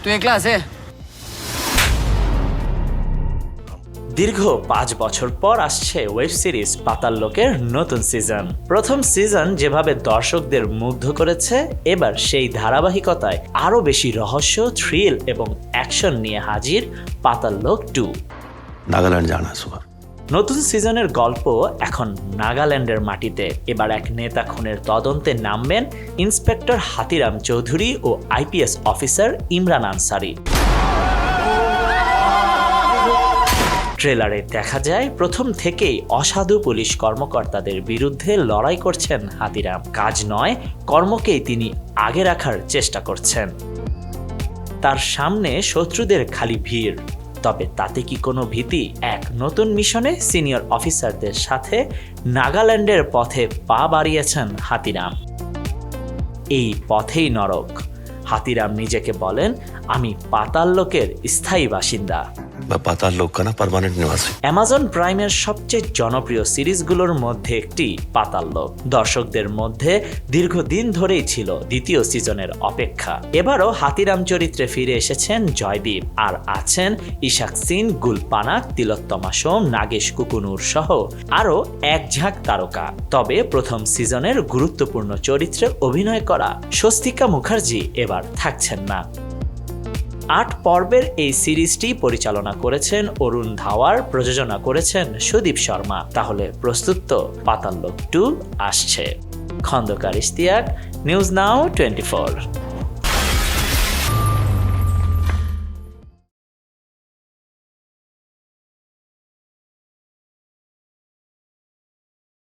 তুই একলা আছে? দীর্ঘ 5 বছর পর আসছে ওয়েব সিরিজ পাতাল লোকের নতুন সিজন। প্রথম সিজন যেভাবে দর্শকদের মুগ্ধ করেছে, এবার সেই ধারাবাহিকতায় আরও বেশি রহস্য, থ্রিল এবং অ্যাকশন নিয়ে হাজির পাতাল লোক 2। नागालैंड जाना सुबह। নতুন সিজনের গল্প এখন নাগাল্যান্ডের মাটিতে। এবার এক নেতা খুনের তদন্তে নামবেন ইন্সপেক্টর হাতিরাম চৌধুরী ও আইপিএস অফিসার ইমরান আনসারি। ট্রেলারে দেখা যায় প্রথম থেকেই অসাধু পুলিশ কর্মকর্তাদের বিরুদ্ধে লড়াই করছেন হাতিরাম। কাজ নয়, কর্মকেই তিনি আগে রাখার চেষ্টা করছেন। তার সামনে শত্রুদের খালি ভিড়, তবে তাতে কি কোনো ভীতি? এক নতুন মিশনে সিনিয়র অফিসারদের সাথে নাগাল্যান্ডের পথে পা বাড়িয়েছেন হাতিরাম। এই পথেই নরক। হাতিরাম নিজেকে বলেন, আমি পাতাল লোকের স্থায়ী বাসিন্দা। मैं पाताल लोक का ना परमानेंट निवासी। অ্যামাজন প্রাইমের সবচেয়ে জনপ্রিয় সিরিজগুলোর মধ্যে একটি পাতাল লোক। দর্শকদের মধ্যে দীর্ঘদিন ধরেই ছিল দ্বিতীয় সিজনের অপেক্ষা। এবারও হাতিরাম চরিত্রে ফিরে এসেছেন জয়দীপ, আর আছেন ইশাক সিন, গুলপানাক, তিলোত্তমা সোম, নাগেশ কুকুনুর সহ আরও এক ঝাঁক তারকা। তবে প্রথম সিজনের গুরুত্বপূর্ণ চরিত্রে অভিনয় করা স্বস্তিকা মুখার্জি এবার থাকছেন না। 8 পর্বের এই সিরিজটি পরিচালনা করেছেন অরুণ ধাওয়ার, প্রযোজনা করেছেন সুদীপ শর্মা। তাহলে প্রস্তুত তো? পাতাল লোক 2 আসছে। Khandakar Ishtiaq, news now 24।